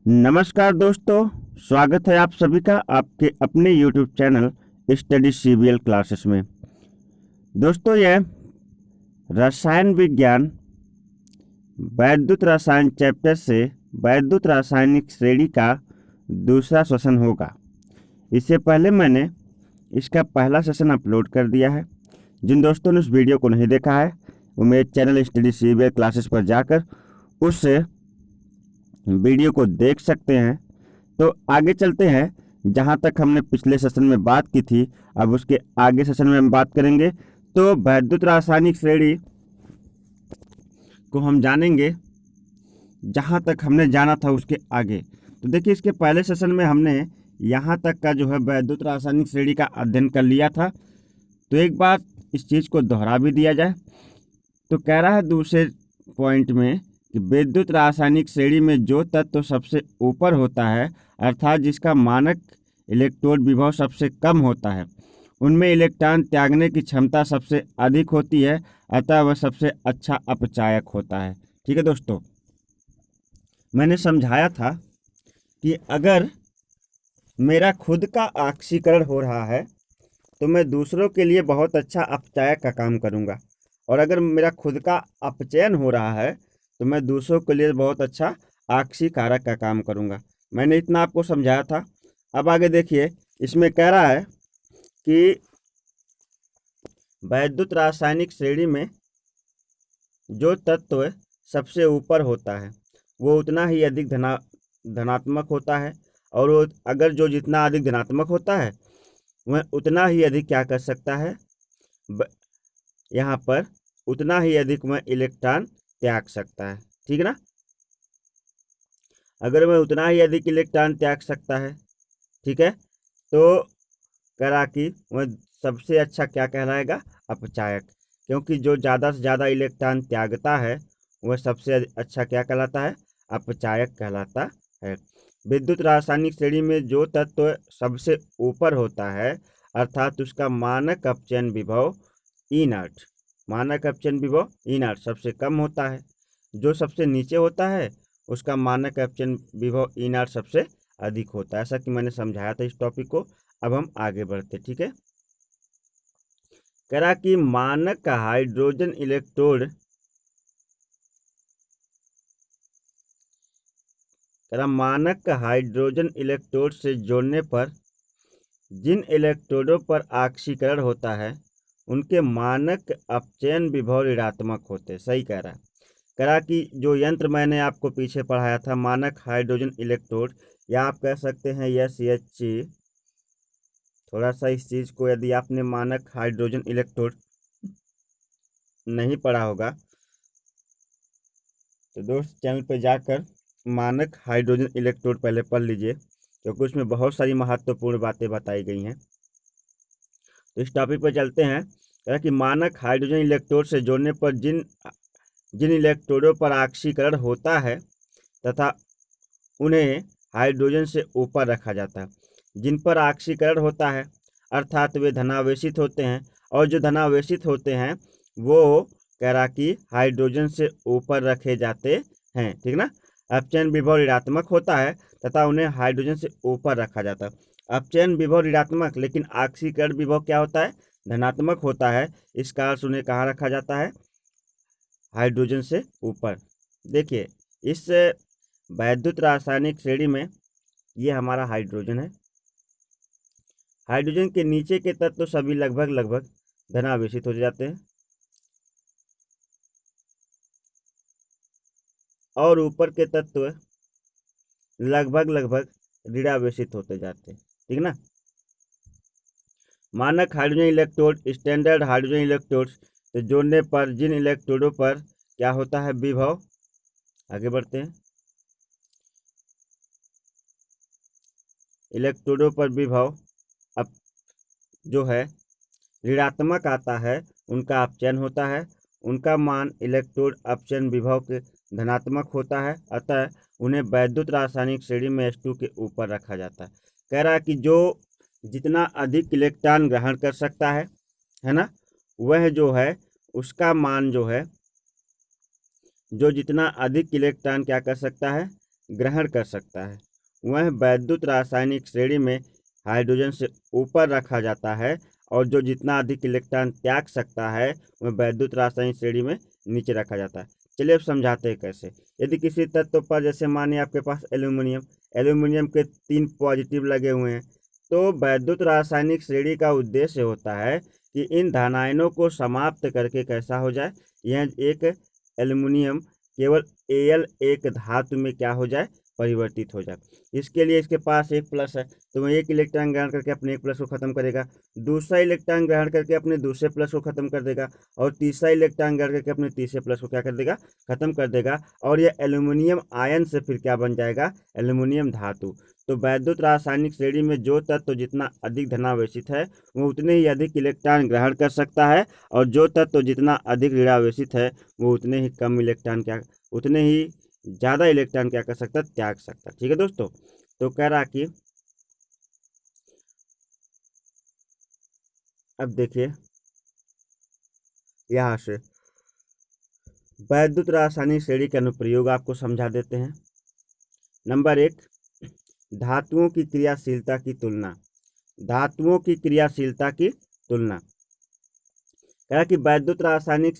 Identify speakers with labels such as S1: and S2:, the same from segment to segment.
S1: नमस्कार दोस्तों, स्वागत है आप सभी का आपके अपने YouTube channel study CBL classes में। दोस्तों, यह रसायन विज्ञान वैद्युत रसायन चैप्टर से वैद्युत रासायनिक श्रेणी का दूसरा सेशन होगा। इससे पहले मैंने इसका पहला सेशन अपलोड कर दिया है। जिन दोस्तों ने उस वीडियो को नहीं देखा है वो मेरे चैनल स्टडी CBL क्लासेस पर जाकर उस वीडियो को देख सकते हैं। तो आगे चलते हैं, जहां तक हमने पिछले सेशन में बात की थी अब उसके आगे सेशन में हम बात करेंगे। तो वैद्युत रासायनिक श्रेणी को हम जानेंगे जहां तक हमने जाना था उसके आगे। तो देखिए, इसके पहले सेशन में हमने यहां तक का जो है वैद्युत रासायनिक श्रेणी का अध्ययन कर लिया था। तो एक बार इस चीज़ को दोहरा भी दिया जाए तो कह रहा है दूसरे पॉइंट में कि विद्युत रासायनिक श्रेणी में जो तत्व सबसे ऊपर होता है, अर्थात जिसका मानक इलेक्ट्रोड विभव सबसे कम होता है, उनमें इलेक्ट्रॉन त्यागने की क्षमता सबसे अधिक होती है, अतः वह सबसे अच्छा अपचायक होता है। ठीक है दोस्तों, मैंने समझाया था कि अगर मेरा खुद का ऑक्सीकरण हो रहा है तो मैं दूसरों के लिए बहुत अच्छा अपचायक का काम करूंगा, और अगर मेरा खुद का अपचयन हो रहा है तो मैं दूसरों के लिए बहुत अच्छा ऑक्सीकारक का काम करूंगा। मैंने इतना आपको समझाया था। अब आगे देखिए, इसमें कह रहा है कि वैद्युत रासायनिक श्रेणी में जो तत्व सबसे ऊपर होता है वो उतना ही अधिक धनात्मक होता है, और वो अगर जो जितना अधिक धनात्मक होता है वह उतना ही अधिक क्या कर सकता है, यहाँ पर उतना ही अधिक वह इलेक्ट्रॉन त्याग सकता है। ठीक है ना, अगर वह उतना ही अधिक इलेक्ट्रॉन त्याग सकता है, ठीक है, तो करा कि वह सबसे अच्छा क्या कहलाएगा, अपचायक। क्योंकि जो ज़्यादा से ज़्यादा इलेक्ट्रॉन त्यागता है वह सबसे अच्छा क्या कहलाता है, अपचायक कहलाता है। विद्युत रासायनिक श्रेणी में जो तत्व सबसे ऊपर होता है अर्थात उसका मानक अपचयन विभव E0, मानक अपचयन विभव E0 सबसे कम होता है। जो सबसे नीचे होता है उसका मानक अपचयन विभव E0 सबसे अधिक होता है। ऐसा कि मैंने समझाया था इस टॉपिक को। अब हम आगे बढ़ते, ठीक है। कह रहा कि मानक का हाइड्रोजन इलेक्ट्रोड, मानक का हाइड्रोजन इलेक्ट्रोड से जोड़ने पर जिन इलेक्ट्रोडों पर ऑक्सीकरण होता है उनके मानक अपचयन विभव ऋणात्मक होते हैं। सही कह रहा है। कह रहा कि जो यंत्र मैंने आपको पीछे पढ़ाया था मानक हाइड्रोजन इलेक्ट्रोड, या आप कह सकते हैं SH, थोड़ा सा इस चीज़ को यदि आपने मानक हाइड्रोजन इलेक्ट्रोड नहीं पढ़ा होगा तो दोस्त चैनल पर जाकर मानक हाइड्रोजन इलेक्ट्रोड पहले पढ़ लीजिए, क्योंकि उसमें बहुत सारी महत्वपूर्ण बातें बताई गई हैं। तो इस टॉपिक पर चलते हैं। कह कि मानक हाइड्रोजन इलेक्ट्रोड से जोड़ने पर जिन इलेक्ट्रोडों पर ऑक्सीकरण होता है तथा उन्हें हाइड्रोजन से ऊपर रखा जाता है। जिन पर ऑक्सीकरण होता है अर्थात वे धनावेशित होते हैं, और जो धनावेशित होते हैं वो कह रहा कि हाइड्रोजन से ऊपर रखे जाते हैं। ठीक ना, अपचयन विभव ऋणात्मक होता है तथा उन्हें हाइड्रोजन से ऊपर रखा जाता है। अपचयन विभव ऋणात्मक लेकिन ऑक्सीकरण विभव क्या होता है, धनात्मक होता है। इस कारण से उन्हें कहाँ रखा जाता है, हाइड्रोजन से ऊपर। देखिए, इस वैद्युत रासायनिक श्रेणी में ये हमारा हाइड्रोजन है। हाइड्रोजन के नीचे के तत्व सभी लगभग धनावेशित हो जाते हैं और ऊपर के तत्व लगभग ऋणावेशित होते जाते हैं। ठीक ना, मानक hydrogen electrode, standard hydrogen electrode से जोड़ने पर जिन इलेक्ट्रोडों पर क्या होता है, विभव, आगे बढ़ते हैं, इलेक्ट्रोडों पर विभव अब जो है ऋणात्मक आता है उनका अपचयन होता है। उनका मान इलेक्ट्रोड अपचयन विभव के धनात्मक होता है, अतः उन्हें वैद्युत रासायनिक श्रेणी में H2 के ऊपर रखा जाता है। कह रहा है कि जो जितना अधिक इलेक्ट्रॉन ग्रहण कर सकता है ना, वह जो है उसका मान जो है, जो जितना अधिक इलेक्ट्रॉन क्या कर सकता है, ग्रहण कर सकता है वह वैद्युत रासायनिक श्रेणी में हाइड्रोजन से ऊपर रखा जाता है, और जो जितना अधिक इलेक्ट्रॉन त्याग सकता है वह वैद्युत रासायनिक श्रेणी में नीचे रखा जाता है। चलिए अब समझाते हैं कैसे। यदि किसी तत्व पर, जैसे मानिए आपके पास एल्यूमिनियम के 3 पॉजिटिव लगे हुए हैं, तो वैद्युत रासायनिक श्रेणी का उद्देश्य होता है कि इन धनायनों को समाप्त करके कैसा हो जाए, यह एक एल्यूमिनियम केवल Al एक धातु में क्या हो जाए, परिवर्तित हो जाए। इसके लिए इसके पास एक प्लस है, तो वह एक इलेक्ट्रॉन ग्रहण करके अपने एक प्लस को खत्म करेगा, दूसरा इलेक्ट्रॉन ग्रहण करके अपने दूसरे प्लस को खत्म कर देगा, और तीसरा इलेक्ट्रॉन ग्रहण करके अपने तीसरे प्लस को क्या कर देगा, खत्म कर देगा। और यह एल्यूमिनियम आयन से फिर क्या बन जाएगा, एल्यूमिनियम धातु। तो वैद्युत रासायनिक श्रेणी में जो तत्व जितना अधिक धनावेशित है वो उतने ही अधिक इलेक्ट्रॉन ग्रहण कर सकता है, और जो तत्व जितना अधिक ऋणावेशित है वो उतने ही कम इलेक्ट्रॉन उतने ही ज़्यादा इलेक्ट्रॉन क्या कर सकता है, त्याग सकता है। ठीक है दोस्तों, तो कह रहा कि अब देखिए यहाँ से वैद्युत रासायनिक श्रेणी के अनुप्रयोग आपको समझा देते हैं। नंबर 1, धातुओं की क्रियाशीलता की तुलना। धातुओं की क्रियाशीलता की तुलना कह कि वैद्युत रासायनिक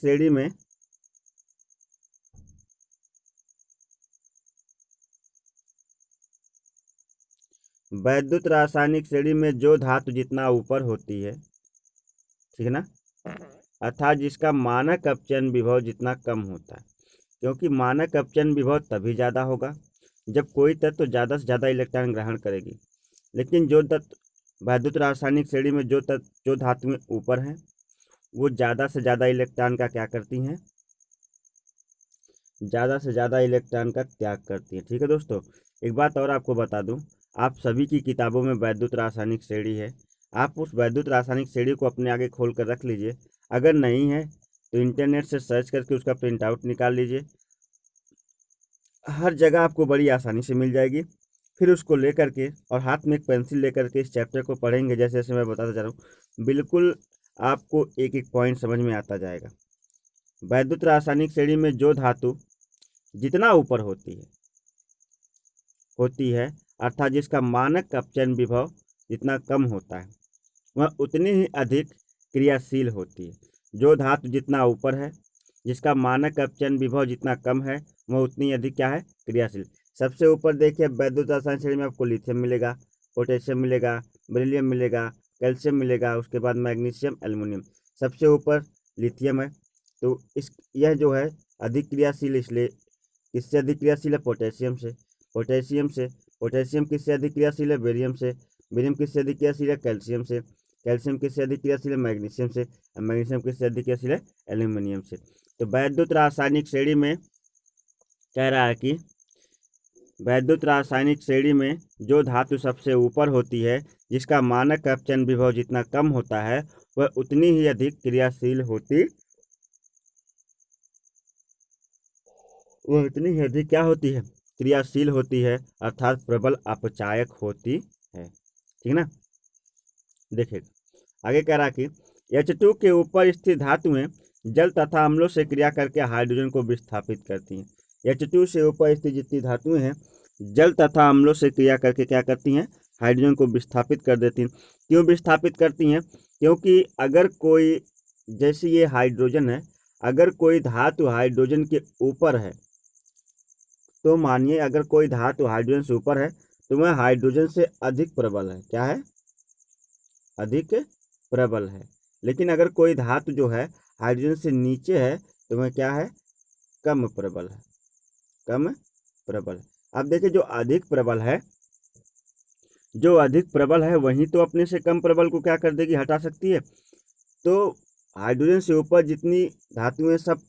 S1: श्रेणी में जो धातु जितना ऊपर होती है, ठीक है ना, अर्थात जिसका मानक अपचयन विभव जितना कम होता है, क्योंकि मानक अपचयन विभव तभी ज़्यादा होगा जब कोई तत्व ज़्यादा से ज़्यादा इलेक्ट्रॉन ग्रहण करेगी। लेकिन जो तत्व वैद्युत रासायनिक श्रेणी में जो धातुएं ऊपर हैं वो ज़्यादा से ज़्यादा इलेक्ट्रॉन का क्या करती हैं, ज़्यादा से ज़्यादा इलेक्ट्रॉन का त्याग करती हैं। ठीक है दोस्तों, एक बात और आपको बता दूं, आप सभी की किताबों में वैद्युत रासायनिक श्रेणी है, आप उस वैद्युत रासायनिक श्रेणी को अपने आगे खोल कर रख लीजिए। अगर नहीं है तो इंटरनेट से सर्च करके उसका प्रिंट आउट निकाल लीजिए, हर जगह आपको बड़ी आसानी से मिल जाएगी। फिर उसको लेकर के और हाथ में एक पेंसिल लेकर के इस चैप्टर को पढ़ेंगे, जैसे जैसे मैं बताता जा रहा हूँ, बिल्कुल आपको एक एक पॉइंट समझ में आता जाएगा। वैद्युत रासायनिक श्रेणी में जो धातु जितना ऊपर होती है अर्थात जिसका मानक अपचयन विभव जितना कम होता है वह उतनी ही अधिक क्रियाशील होती है। जो धातु जितना ऊपर है, जिसका मानक अपचयन विभव जितना कम है, वह उतनी अधिक क्या है, क्रियाशील। सबसे ऊपर देखिए वैद्युत रासायनिक श्रेणी में आपको लिथियम मिलेगा, पोटेशियम मिलेगा, बेरिलियम मिलेगा, कैल्शियम मिलेगा, उसके बाद मैग्नीशियम, एल्युमिनियम। सबसे ऊपर लिथियम है, तो यह जो है अधिक क्रियाशील, इसलिए किससे अधिक क्रियाशील है, पोटेशियम से। पोटेशियम किससे अधिक क्रियाशील है, बेरियम किससे अधिक क्रियाशील है, कैल्शियम किससे अधिक क्रियाशील है, मैग्नीशियम से। मैग्नीशियम किससे अधिक क्रियाशील है, एल्यूमिनियम से। तो वैद्युत रासायनिक श्रेणी में कह रहा है कि वैद्युत रासायनिक श्रेणी में जो धातु सबसे ऊपर होती है, जिसका मानक अपचयन विभव जितना कम होता है, वह उतनी ही अधिक क्रियाशील होती, क्या होती है, क्रियाशील होती है, अर्थात प्रबल अपचायक होती है। ठीक ना, देखिए आगे कह रहा कि H2 के ऊपर स्थित धातुएं जल तथा अम्लों से क्रिया करके हाइड्रोजन को विस्थापित करती हैं। H2 से ऊपर स्थित जितनी धातुएं हैं जल तथा अम्लों से क्रिया करके क्या करती हैं, हाइड्रोजन को विस्थापित कर देती हैं। क्यों विस्थापित करती हैं, क्योंकि अगर कोई, जैसे ये हाइड्रोजन है, अगर कोई धातु हाइड्रोजन के ऊपर है, तो मानिए अगर कोई धातु हाइड्रोजन से ऊपर है तो वह हाइड्रोजन से अधिक प्रबल है, क्या है, अधिक प्रबल है। लेकिन अगर कोई धातु जो है हाइड्रोजन से नीचे है तो वह क्या है, कम प्रबल है। अब देखिए जो अधिक प्रबल है वही तो अपने से कम प्रबल को क्या कर देगी, हटा सकती है। तो हाइड्रोजन से ऊपर जितनी धातुएं सब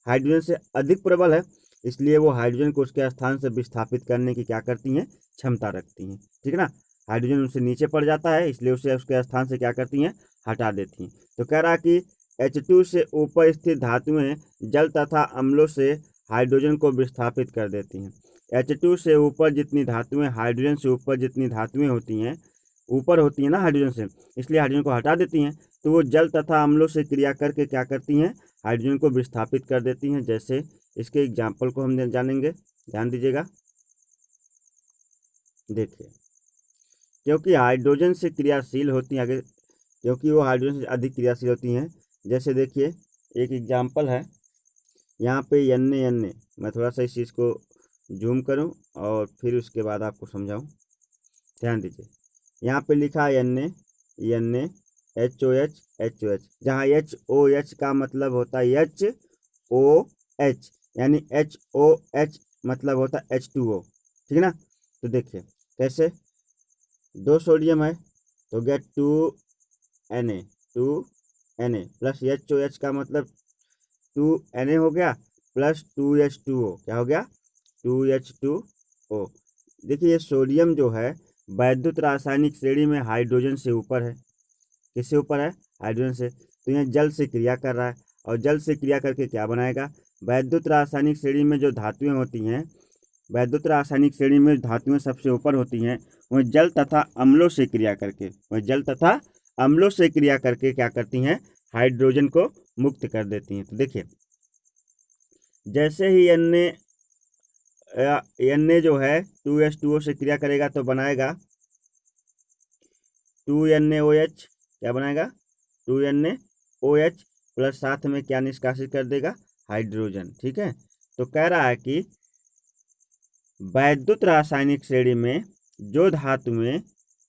S1: हाइड्रोजन से अधिक प्रबल है, इसलिए वो हाइड्रोजन को उसके स्थान से विस्थापित करने की क्या करती हैं, क्षमता रखती हैं। ठीक है ना, हाइड्रोजन उनसे नीचे पड़ जाता है, इसलिए उसे उसके स्थान से क्या करती हैं, हटा देती हैं। तो कह रहा कि H2 से ऊपर स्थित धातुएं जल तथा अम्लों से हाइड्रोजन को विस्थापित कर देती हैं। H2 से ऊपर जितनी धातुएं, हाइड्रोजन से ऊपर जितनी धातुएं होती हैं, ऊपर होती हैं ना हाइड्रोजन से, इसलिए हाइड्रोजन को हटा देती हैं। तो वो जल तथा अम्लों से क्रिया करके क्या करती हैं, हाइड्रोजन को विस्थापित कर देती हैं। जैसे इसके एग्जाम्पल को हम जानेंगे, ध्यान दीजिएगा। देखिए, क्योंकि हाइड्रोजन से क्रियाशील होती हैं आगे, क्योंकि वो हाइड्रोजन से अधिक क्रियाशील होती हैं। जैसे देखिए एक एग्जाम्पल है यहाँ पे एन ए, मैं थोड़ा सा इस चीज़ को जूम करूँ और फिर उसके बाद आपको समझाऊँ। ध्यान दीजिए, यहाँ पे लिखा है एन ए HOH, जहाँ HOH का मतलब होता है HOH, यानी HOH मतलब होता है H2O, ठीक है ना। तो देखिए कैसे, 2 सोडियम है तो गया 2Na प्लस HOH का मतलब 2Na हो गया प्लस 2H2O, क्या हो गया 2H2O। देखिए ये सोडियम जो है वैद्युत रासायनिक श्रेणी में हाइड्रोजन से ऊपर है। किससे ऊपर है? हाइड्रोजन से। तो यह जल से क्रिया कर रहा है और जल से क्रिया करके क्या बनाएगा? वैद्युत रासायनिक श्रेणी में जो धातुएं होती हैं, वैद्युत रासायनिक श्रेणी में धातुएं सबसे ऊपर होती हैं, वह जल तथा अम्लों से क्रिया करके क्या करती हैं? हाइड्रोजन को मुक्त कर देती हैं। तो देखिए जैसे ही Na जो है 2H2O से क्रिया करेगा तो बनाएगा 2NaOH, क्या बनाएगा 2NaOH प्लस साथ में क्या निष्कासित कर देगा? हाइड्रोजन, ठीक है। तो कह रहा है कि वैद्युत रासायनिक श्रेणी में जो धातुएं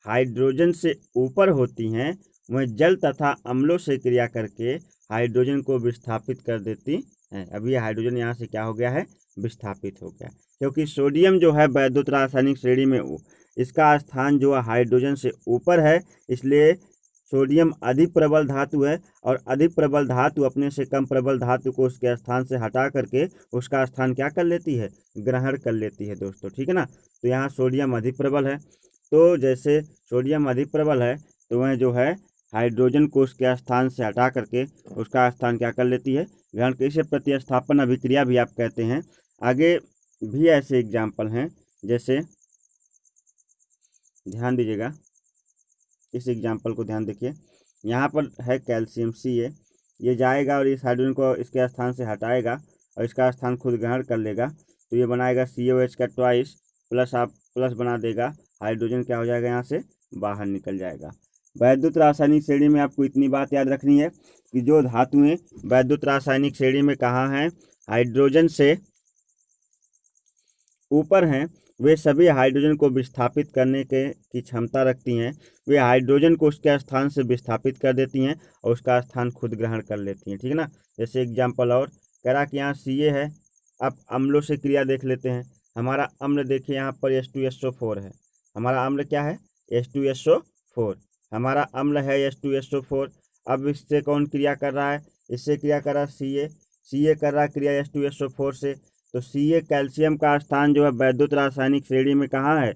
S1: हाइड्रोजन से ऊपर होती हैं वह जल तथा अम्लों से क्रिया करके हाइड्रोजन को विस्थापित कर देती हैं। अब ये हाइड्रोजन यहाँ से क्या हो गया है? विस्थापित हो गया, क्योंकि सोडियम जो है वैद्युत रासायनिक श्रेणी में इसका स्थान जो है हाइड्रोजन से ऊपर है, इसलिए सोडियम अधिक प्रबल धातु है और अधिक प्रबल धातु अपने से कम प्रबल धातु को उसके स्थान से हटा करके उसका स्थान क्या कर लेती है? ग्रहण कर लेती है दोस्तों, ठीक है ना। तो यहाँ सोडियम अधिक प्रबल है, तो जैसे सोडियम अधिक प्रबल है तो वह जो है हाइड्रोजन को उसके स्थान से हटा करके उसका स्थान क्या कर लेती है? ग्रहण। इसे प्रतिस्थापन अभिक्रिया भी आप कहते हैं। आगे भी ऐसे एग्जाम्पल हैं, जैसे ध्यान दीजिएगा, इस एग्जाम्पल को ध्यान देखिए। यहाँ पर है कैल्शियम Ca, ये जाएगा और इस हाइड्रोजन को इसके स्थान से हटाएगा और इसका स्थान खुद ग्रहण कर लेगा, तो ये बनाएगा COH का ट्वाइस प्लस, आप प्लस बना देगा, हाइड्रोजन क्या हो जाएगा? यहाँ से बाहर निकल जाएगा। वैद्युत रासायनिक श्रेणी में आपको इतनी बात याद रखनी है कि जो धातुएं वैद्युत रासायनिक श्रेणी में कहाँ हैं? हाइड्रोजन से ऊपर हैं, वे सभी हाइड्रोजन को विस्थापित करने की क्षमता रखती हैं। वे हाइड्रोजन को उसके स्थान से विस्थापित कर देती हैं और उसका स्थान खुद ग्रहण कर लेती हैं, ठीक है ना। जैसे एग्जाम्पल और कह रहा कि यहाँ Ca है। अब अम्लों से क्रिया देख लेते हैं। हमारा अम्ल देखिए यहाँ पर H2SO4 है। हमारा अम्ल क्या है? H2SO4। हमारा अम्ल है H2SO4। अब इससे कौन क्रिया कर रहा है? इससे क्रिया कर रहा है Ca कर रहा है क्रिया H2SO4 से। तो Ca कैल्शियम का स्थान जो है वैद्युत रासायनिक श्रेणी में कहाँ है?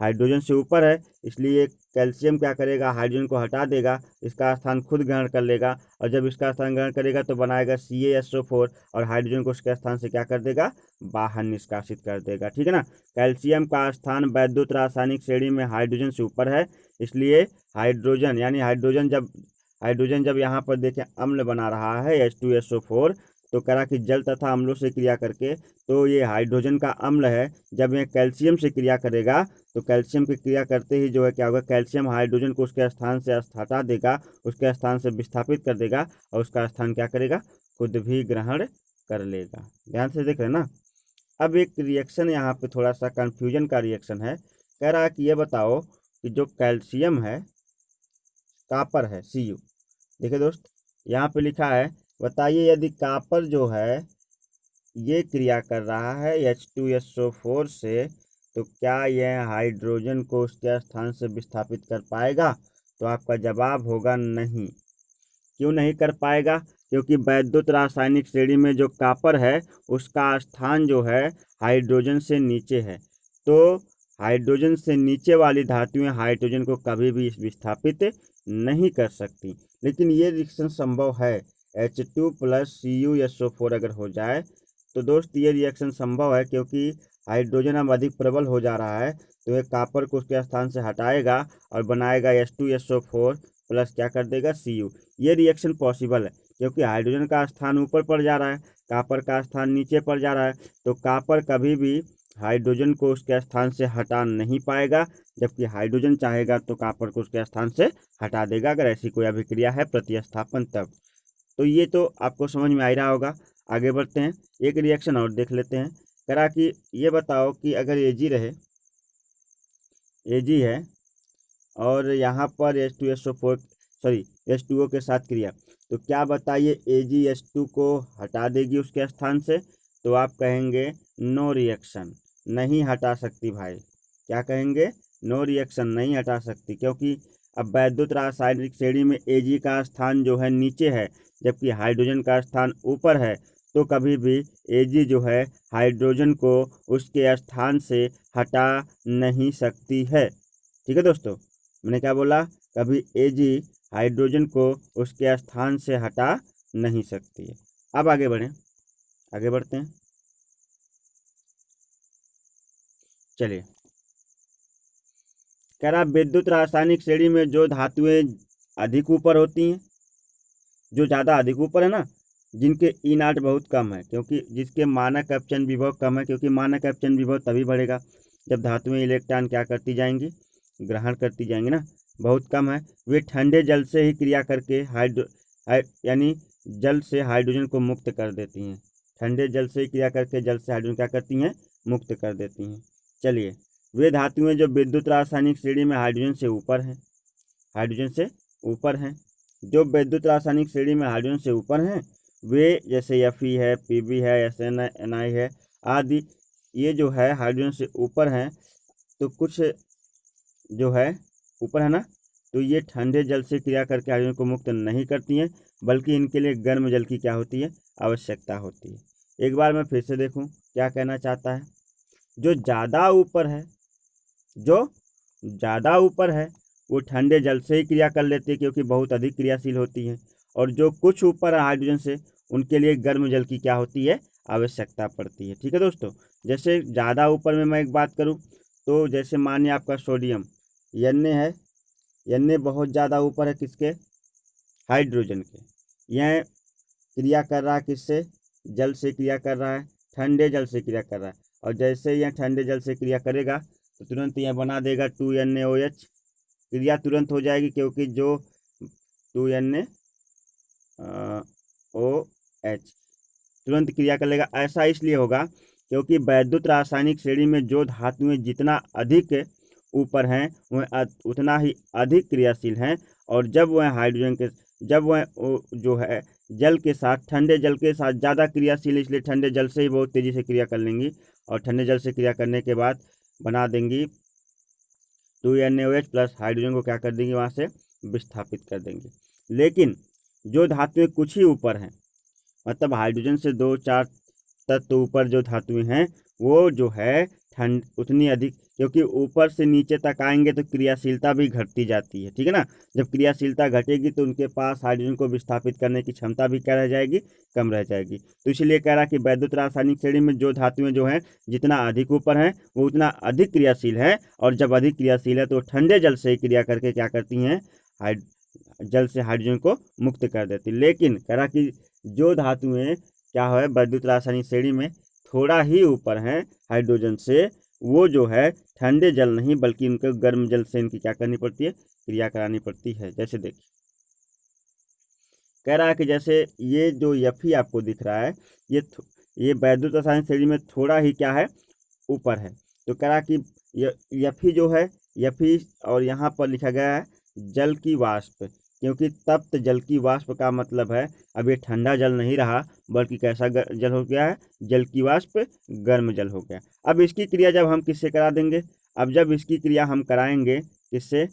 S1: हाइड्रोजन से ऊपर है, इसलिए कैल्शियम क्या करेगा? हाइड्रोजन को हटा देगा, इसका स्थान खुद ग्रहण कर लेगा और जब इसका स्थान ग्रहण करेगा तो बनाएगा CaSO4 और हाइड्रोजन को उसके स्थान से क्या कर देगा? बाहर निष्कासित कर देगा, ठीक है ना। कैल्शियम का स्थान वैद्युत रासायनिक श्रेणी में हाइड्रोजन से ऊपर है, इसलिए हाइड्रोजन यानी हाइड्रोजन जब यहाँ पर देखें अम्ल बना रहा है H2SO4, तो करा कि जल तथा अम्लों से क्रिया करके, तो ये हाइड्रोजन का अम्ल है, जब यह कैल्शियम से क्रिया करेगा तो कैल्शियम की क्रिया करते ही जो है क्या होगा? कैल्शियम हाइड्रोजन को उसके स्थान से हटा देगा, उसके स्थान से विस्थापित कर देगा और उसका स्थान क्या करेगा? खुद भी ग्रहण कर लेगा। ध्यान से देख रहे हैं ना। अब एक रिएक्शन यहाँ पे थोड़ा सा कन्फ्यूजन का रिएक्शन है। कह रहा है कि ये बताओ कि जो कैल्शियम है, कापर है Cu, देखिए दोस्त यहाँ पे लिखा है, बताइए यदि कापर जो है ये क्रिया कर रहा है H2SO4 से, तो क्या यह हाइड्रोजन को उसके स्थान से विस्थापित कर पाएगा? तो आपका जवाब होगा नहीं। क्यों नहीं कर पाएगा? क्योंकि वैद्युत रासायनिक श्रेणी में जो कापर है उसका स्थान जो है हाइड्रोजन से नीचे है, तो हाइड्रोजन से नीचे वाली धातुएं हाइड्रोजन को कभी भी विस्थापित नहीं कर सकती। लेकिन ये रिएक्शन संभव है, H2 प्लस CuSO4 अगर हो जाए तो दोस्त ये रिएक्शन संभव है, क्योंकि हाइड्रोजन अब अधिक प्रबल हो जा रहा है, तो ये कापर को उसके स्थान से हटाएगा और बनाएगा H2SO4 प्लस क्या कर देगा? Cu। ये रिएक्शन पॉसिबल है क्योंकि हाइड्रोजन का स्थान ऊपर पड़ जा रहा है, कापर का स्थान नीचे पड़ जा रहा है, तो कापर कभी भी हाइड्रोजन को उसके स्थान से हटा नहीं पाएगा, जबकि हाइड्रोजन चाहेगा तो कॉपर को उसके स्थान से हटा देगा, अगर ऐसी कोई अभिक्रिया है प्रतिस्थापन तब। तो ये तो आपको समझ में आ ही रहा होगा। आगे बढ़ते हैं, एक रिएक्शन और देख लेते हैं। करा कि ये बताओ कि अगर Ag रहे, Ag है और यहाँ पर H2SO4 सॉरी H2O के साथ क्रिया, तो क्या बताइए AgH2 को हटा देगी उसके स्थान से? तो आप कहेंगे नो रिएक्शन, नहीं हटा सकती भाई। क्या कहेंगे? नो रिएक्शन, नहीं हटा सकती, क्योंकि अब वैद्युत रासायनिक श्रेणी में Ag का स्थान जो है नीचे है, जबकि हाइड्रोजन का स्थान ऊपर है। तो कभी भी Ag जो है हाइड्रोजन को उसके स्थान से हटा नहीं सकती है। ठीक है दोस्तों, मैंने क्या बोला? कभी Ag हाइड्रोजन को उसके स्थान से हटा नहीं सकती है। अब आगे बढ़ें, आगे बढ़ते हैं। चलिए, कह रहा विद्युत रासायनिक श्रेणी में जो धातुएं अधिक ऊपर होती हैं, जो ज़्यादा अधिक ऊपर है ना, जिनके ई नाट बहुत कम है, क्योंकि जिसके मानक अपचन विभव कम है, क्योंकि मानक अपचन विभव तभी बढ़ेगा जब धातुएं इलेक्ट्रॉन क्या करती जाएंगी? ग्रहण करती जाएंगी ना। बहुत कम है, वे ठंडे जल से ही क्रिया करके यानी जल से हाइड्रोजन को मुक्त कर देती हैं। ठंडे जल से ही क्रिया करके जल से हाइड्रोजन क्या करती हैं? मुक्त कर देती हैं। चलिए, वे धातुएं जो विद्युत रासायनिक श्रेणी में हाइड्रोजन से ऊपर हैं, हाइड्रोजन से ऊपर हैं, जो विद्युत रासायनिक श्रेणी में हाइड्रोजन से ऊपर हैं, वे जैसे Fe है, Pb है, SnNi है आदि, ये जो है हाइड्रोजन से ऊपर हैं। तो कुछ जो है ऊपर है ना, तो ये ठंडे जल से क्रिया करके हाइड्रोजन को मुक्त नहीं करती हैं, बल्कि इनके लिए गर्म जल की क्या होती है? आवश्यकता होती है। एक बार मैं फिर से देखूं क्या कहना चाहता है। जो ज़्यादा ऊपर है, जो ज़्यादा ऊपर है वो ठंडे जल से ही क्रिया कर लेती है, क्योंकि बहुत अधिक क्रियाशील होती हैं। और जो कुछ ऊपर है हाइड्रोजन से, उनके लिए गर्म जल की क्या होती है? आवश्यकता पड़ती है। ठीक है दोस्तों, जैसे ज़्यादा ऊपर में मैं एक बात करूं, तो जैसे मानिए आपका सोडियम Na है, Na बहुत ज़्यादा ऊपर है किसके? हाइड्रोजन के। यह क्रिया कर रहा है किससे? जल से क्रिया कर रहा है, ठंडे जल से क्रिया कर रहा है। और जैसे यह ठंडे जल से क्रिया करेगा तो तुरंत यह बना देगा 2NaOH, क्रिया तुरंत हो जाएगी, क्योंकि जो 2NaOH तुरंत क्रिया कर लेगा। ऐसा इसलिए होगा क्योंकि वैद्युत रासायनिक श्रेणी में जो धातुएं जितना अधिक ऊपर हैं वह उतना ही अधिक क्रियाशील हैं, और जब वह जो है जल के साथ, ठंडे जल के साथ ज़्यादा क्रियाशील, इसलिए ठंडे जल से ही बहुत तेज़ी से क्रिया कर लेंगी, और ठंडे जल से क्रिया करने के बाद बना देंगी 2NaOH प्लस हाइड्रोजन को क्या कर देंगी? वहाँ से विस्थापित कर देंगे। लेकिन जो धातुएं कुछ ही ऊपर हैं, मतलब हाइड्रोजन से 2-4 तत्व ऊपर जो धातुएं हैं, वो जो है ठंड उतनी अधिक, क्योंकि ऊपर से नीचे तक आएंगे तो क्रियाशीलता भी घटती जाती है। ठीक है ना, जब क्रियाशीलता घटेगी तो उनके पास हाइड्रोजन को विस्थापित करने की क्षमता भी क्या रह जाएगी? कम रह जाएगी। तो इसलिए कह रहा कि वैद्युत रासायनिक श्रेणी में जो धातुएं जो हैं जितना अधिक ऊपर हैं वो उतना अधिक क्रियाशील है, और जब अधिक क्रियाशील है तो ठंडे जल से क्रिया करके क्या करती हैं? जल से हाइड्रोजन को मुक्त कर देती। लेकिन कह रहा कि जो धातुएं क्या है वैद्युत रासायनिक श्रेणी में थोड़ा ही ऊपर हैं हाइड्रोजन से, वो जो है ठंडे जल नहीं बल्कि इनको गर्म जल से इनकी क्या करनी पड़ती है? क्रिया करानी पड़ती है। जैसे देखिए, कह रहा है कि जैसे ये जो Fe आपको दिख रहा है, ये वैद्युत रासायनिक श्रेणी में थोड़ा ही क्या है? ऊपर है। तो कह रहा कि Fe जो है, Fe और यहाँ पर लिखा गया है जल की वाष्प, क्योंकि तप्त जल की वाष्प का मतलब है अब ये ठंडा जल नहीं रहा, बल्कि कैसा जल हो गया है? जल की वाष्प, गर्म जल हो गया। अब इसकी क्रिया जब हम किससे करा देंगे? अब जब इसकी क्रिया हम कराएंगे किससे?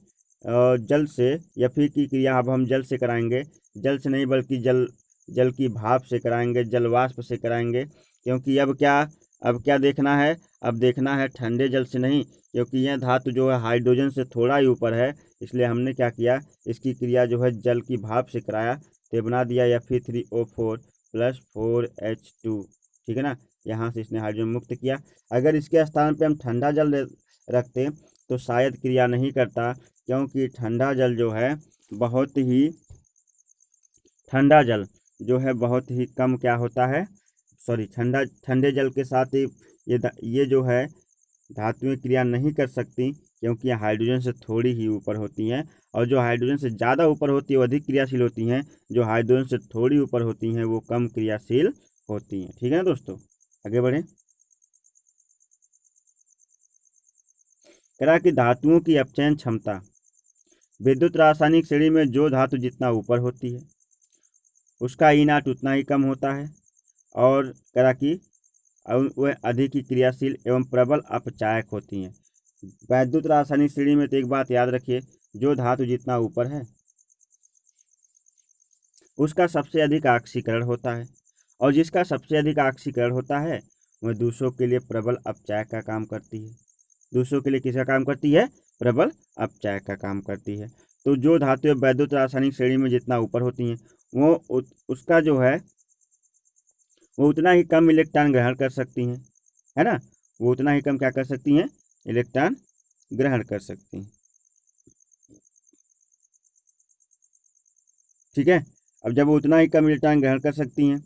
S1: जल से। Fe की क्रिया अब हम जल से कराएंगे, जल से नहीं बल्कि जल की भाप से कराएंगे, जल वाष्प से कराएंगे। क्योंकि अब क्या देखना है? अब देखना है ठंडे जल से नहीं, क्योंकि यह धातु जो है हाइड्रोजन से थोड़ा ही ऊपर है, इसलिए हमने क्या किया? इसकी क्रिया जो है जल की भाप से कराया, तो बना दिया Fe3O4 प्लस 4H2। ठीक है ना, यहाँ से इसने हाइड्रोजन मुक्त किया। अगर इसके स्थान पे हम ठंडा जल रखते तो शायद क्रिया नहीं करता, क्योंकि ठंडा जल जो है बहुत ही कम क्या होता है? सॉरी ठंडे जल के साथ ही ये जो है धातुएं क्रिया नहीं कर सकती, क्योंकि हाइड्रोजन से थोड़ी ही ऊपर होती हैं, और जो हाइड्रोजन से ज़्यादा ऊपर होती है वो अधिक क्रियाशील होती हैं, जो हाइड्रोजन से थोड़ी ऊपर होती हैं वो कम क्रियाशील होती हैं। ठीक है ना दोस्तों, आगे बढ़ें। कह रहा कि धातुओं की अपचयन क्षमता, विद्युत रासायनिक श्रेणी में जो धातु जितना ऊपर होती है उसका ई नाट उतना ही कम होता है, और कह रहा कि वह अधिक ही क्रियाशील एवं प्रबल अपचायक होती हैं। वैद्युत रासायनिक श्रेणी में तो एक बात याद रखिए, जो धातु जितना ऊपर है उसका सबसे अधिक ऑक्सीकरण होता है, और जिसका सबसे अधिक ऑक्सीकरण होता है वह दूसरों के लिए प्रबल अपचायक का काम करती है। दूसरों के लिए किसका काम करती है? प्रबल अपचायक का काम करती है। तो जो धातुएं वैद्युत रासायनिक श्रेणी में जितना ऊपर होती हैं वो उसका जो है वो उतना ही कम इलेक्ट्रॉन ग्रहण कर सकती हैं, है ना। वो उतना ही कम क्या कर सकती हैं? इलेक्ट्रॉन ग्रहण कर सकती हैं। ठीक है, अब जब वो उतना ही कम इलेक्ट्रॉन ग्रहण कर सकती हैं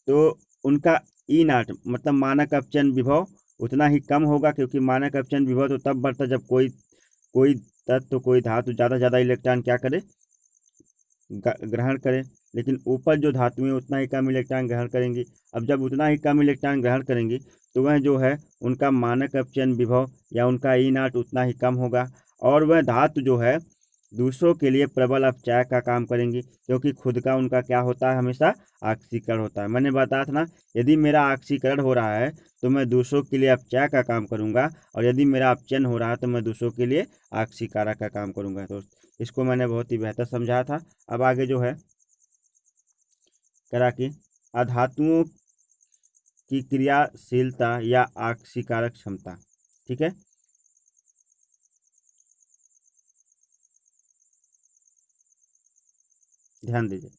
S1: तो उनका ई नाट मतलब मानक अपचयन विभव उतना ही कम होगा, क्योंकि मानक अपचयन विभव तो तब बढ़ता जब कोई तत्व कोई धातु ज़्यादा इलेक्ट्रॉन क्या करे? ग्रहण करे। लेकिन ऊपर जो धातुएं उतना ही कम इलेक्ट्रॉन ग्रहण करेंगी। अब जब उतना ही कम इलेक्ट्रॉन ग्रहण करेंगी तो वह जो है उनका मानक अपचयन विभव या उनका ई नाट उतना ही कम होगा, और वह धातु जो है दूसरों के लिए प्रबल अपचायक का काम करेंगी, क्योंकि खुद का उनका क्या होता है? हमेशा ऑक्सीकरण होता है। मैंने बताया था ना, यदि मेरा ऑक्सीकरण हो रहा है तो मैं दूसरों के लिए अपचायक का काम करूंगा, और यदि मेरा अपचयन हो रहा है तो मैं दूसरों के लिए ऑक्सीकारक का काम करूंगा। दोस्त, इसको मैंने बहुत ही बेहतर समझाया था। अब आगे जो है करा कि अधातुओं की क्रियाशीलता या ऑक्सीकारक क्षमता। ठीक है, ध्यान दीजिए।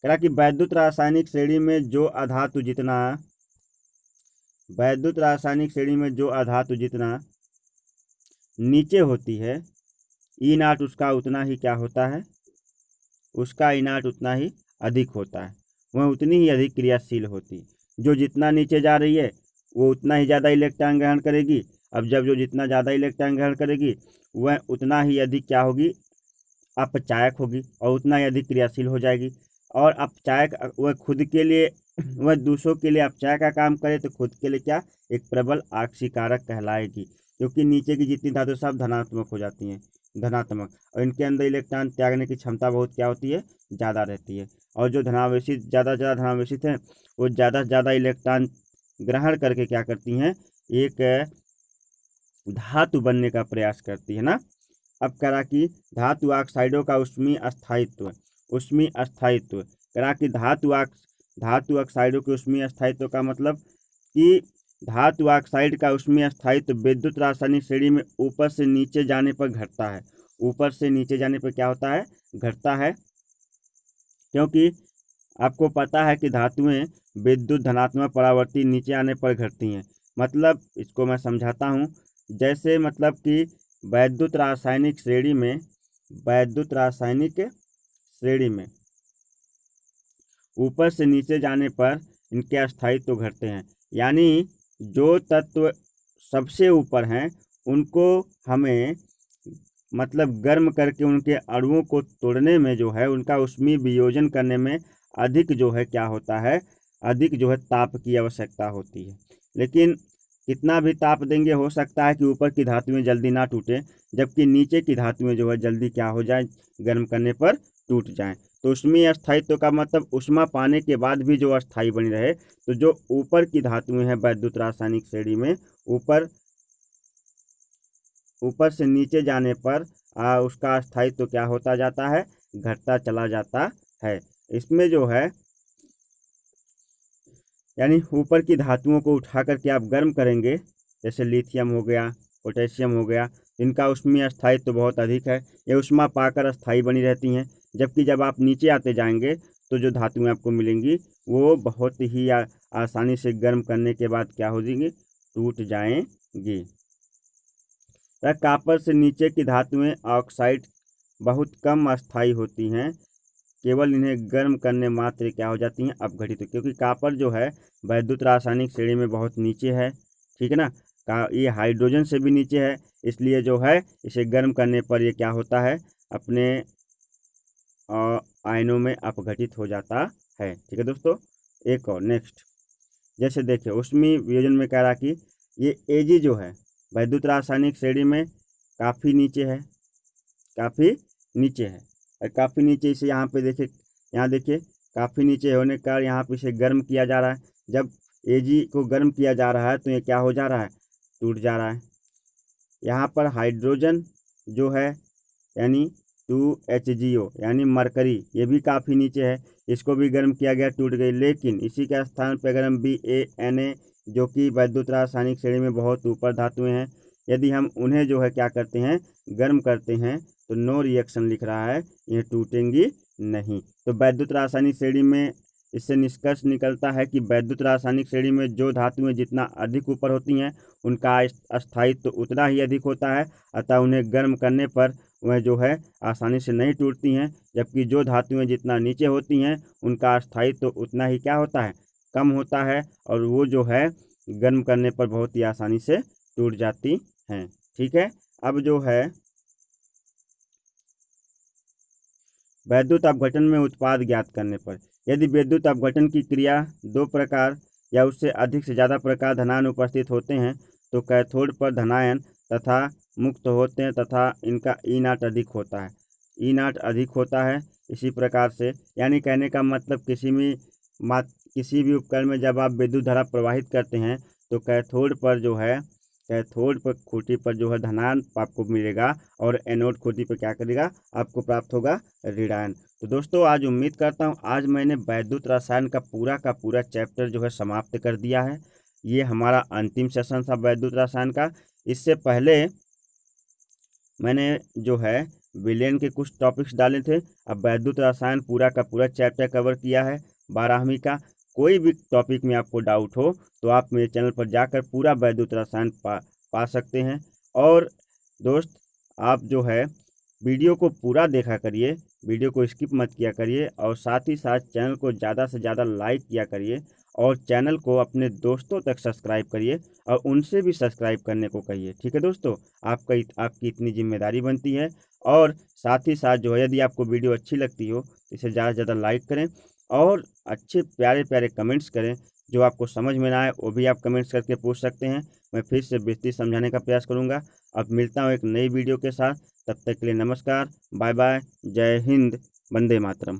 S1: करा कि वैद्युत रासायनिक श्रेणी में जो अधातु जितना नीचे होती है ई नाट उसका उतना ही क्या होता है? उसका ई नाट उतना ही अधिक होता है, वह उतनी ही अधिक क्रियाशील होती है। जो जितना नीचे जा रही है वो उतना ही ज़्यादा इलेक्ट्रॉन ग्रहण करेगी। अब जब जो जितना ज़्यादा इलेक्ट्रॉन ग्रहण करेगी वह उतना ही अधिक क्या होगी? अपचायक होगी, और उतना ही अधिक क्रियाशील हो जाएगी। और अपचायक वह खुद के लिए वह दूसरों के लिए अपचायक का काम करे तो खुद के लिए क्या? एक प्रबल ऑक्सीकारक कहलाएगी, क्योंकि नीचे की जितनी धातु सब धनात्मक हो जाती हैं, धनात्मक, और इनके अंदर इलेक्ट्रॉन त्यागने की क्षमता बहुत क्या होती है? ज़्यादा रहती है। और जो धनावेशित ज़्यादा धनावेशित हैं वो ज़्यादा से ज़्यादा इलेक्ट्रॉन ग्रहण करके क्या करती हैं? एक धातु बनने का प्रयास करती है ना। अब करा कि धातु ऑक्साइडों का उष्मीय अस्थायित्व करा कि धातु ऑक्साइडों के उष्मीय अस्थायित्व का मतलब कि धातु ऑक्साइड का उष्मीय अस्थायित्व विद्युत रासायनिक श्रेणी में ऊपर से नीचे जाने पर घटता है। ऊपर से नीचे जाने पर क्या होता है? घटता है, क्योंकि आपको पता है कि धातुएं विद्युत धनात्मक परावर्ती नीचे आने पर घटती हैं। मतलब इसको मैं समझाता हूँ, जैसे मतलब कि वैद्युत रासायनिक श्रेणी में ऊपर से नीचे जाने पर इनके अस्थायित्व घटते हैं। यानी जो तत्व सबसे ऊपर हैं उनको हमें मतलब गर्म करके उनके अणुओं को तोड़ने में जो है उनका उष्मीय वियोजन करने में अधिक जो है क्या होता है? अधिक जो है ताप की आवश्यकता होती है। लेकिन कितना भी ताप देंगे हो सकता है कि ऊपर की धातुएं जल्दी ना टूटे, जबकि नीचे की धातुएं जो है जल्दी क्या हो जाए? गर्म करने पर टूट जाएं। तो उष्मीय अस्थायित्व का मतलब उष्मा पाने के बाद भी जो अस्थायी बनी रहे। तो जो ऊपर की धातुएं हैं वैद्युत रासायनिक श्रेणी में ऊपर से नीचे जाने पर उसका अस्थायित्व क्या होता जाता है? घटता चला जाता है। इसमें जो है यानी ऊपर की धातुओं को उठा करके आप गर्म करेंगे, जैसे लिथियम हो गया, पोटेशियम हो गया, इनका उष्मीय अस्थायित्व तो बहुत अधिक है, ये उष्मा पाकर अस्थायी बनी रहती हैं। जबकि जब आप नीचे आते जाएंगे तो जो धातुएं आपको मिलेंगी वो बहुत ही आसानी से गर्म करने के बाद क्या हो जाएंगी? टूट जाएंगी। कॉपर से नीचे की धातुएं ऑक्साइड बहुत कम अस्थायी होती हैं, केवल इन्हें गर्म करने मात्र क्या हो जाती हैं, अपघटित। क्योंकि कॉपर जो है वैद्युत रासायनिक श्रेणी में बहुत नीचे है, ठीक है ना, ये हाइड्रोजन से भी नीचे है, इसलिए जो है इसे गर्म करने पर ये क्या होता है, अपने आयनों में अपघटित हो जाता है। ठीक है दोस्तों, एक और नेक्स्ट, जैसे देखिए ऊष्मीय वियोजन में कह रहा कि ये Ag जो है वैद्युत रासायनिक श्रेणी में काफ़ी नीचे है, काफ़ी नीचे है, और काफ़ी नीचे इसे यहाँ पे देखिए, यहाँ देखिए काफ़ी नीचे होने का यहाँ पे इसे गर्म किया जा रहा है। जब Ag को गर्म किया जा रहा है तो ये क्या हो जा रहा है, टूट जा रहा है। यहाँ पर हाइड्रोजन जो है यानी 2HgO यानी मरकरी, ये भी काफ़ी नीचे है, इसको भी गर्म किया गया, टूट गई। लेकिन इसी के स्थान पर अगर हम BaNa जो कि वैद्युत रासायनिक श्रेणी में बहुत ऊपर धातुएं हैं, यदि हम उन्हें जो है क्या करते हैं, गर्म करते हैं, तो नो रिएक्शन लिख रहा है, ये टूटेंगी नहीं। तो वैद्युत रासायनिक श्रेणी में इससे निष्कर्ष निकलता है कि वैद्युत रासायनिक श्रेणी में जो धातुएं जितना अधिक ऊपर होती हैं उनका स्थायित्व तो उतना ही अधिक होता है, अतः उन्हें गर्म करने पर वह जो है आसानी से नहीं टूटती हैं। जबकि जो धातुएं जितना नीचे होती हैं उनका स्थायित्व तो उतना ही क्या होता है, कम होता है, और वो जो है गर्म करने पर बहुत ही आसानी से टूट जाती हैं। ठीक है, अब जो है वैद्युत अपघटन में उत्पाद ज्ञात करने पर, यदि विद्युत अपघटन की क्रिया 2 प्रकार या उससे अधिक से ज़्यादा प्रकार धनायन उपस्थित होते हैं तो कैथोड पर धनायन तथा मुक्त होते हैं तथा इनका E0 अधिक होता है, E0 अधिक होता है। इसी प्रकार से यानी कहने का मतलब किसी भी उपकरण में जब आप विद्युत धारा प्रवाहित करते हैं तो कैथोड पर जो है, कैथोड पर खूंटी पर जो है धनायन आपको मिलेगा और एनोड खूंटी पर क्या करेगा, आपको प्राप्त होगा ऋणायन। तो दोस्तों आज उम्मीद करता हूँ आज मैंने वैद्युत रसायन का पूरा चैप्टर जो है समाप्त कर दिया है। ये हमारा अंतिम सेशन था वैद्युत रसायन का। इससे पहले मैंने जो है विलेन के कुछ टॉपिक्स डाले थे। अब वैद्युत रसायन पूरा का पूरा चैप्टर कवर किया है 12वीं का। कोई भी टॉपिक में आपको डाउट हो तो आप मेरे चैनल पर जाकर पूरा वैद्युत रसायन पा सकते हैं। और दोस्त आप जो है वीडियो को पूरा देखा करिए, वीडियो को स्किप मत किया करिए, और साथ ही साथ चैनल को ज़्यादा से ज़्यादा लाइक किया करिए, और चैनल को अपने दोस्तों तक सब्सक्राइब करिए और उनसे भी सब्सक्राइब करने को कहिए। ठीक है दोस्तों, आपकी इतनी जिम्मेदारी बनती है। और साथ ही साथ जो है यदि आपको वीडियो अच्छी लगती हो तो इसे ज़्यादा से ज़्यादा लाइक करें और अच्छे प्यारे प्यारे कमेंट्स करें। जो आपको समझ में ना आए वो भी आप कमेंट्स करके पूछ सकते हैं, मैं फिर से विस्तृत समझाने का प्रयास करूँगा। अब मिलता हूँ एक नई वीडियो के साथ, तब तक के लिए नमस्कार, बाय बाय, जय हिंद, वंदे मातरम।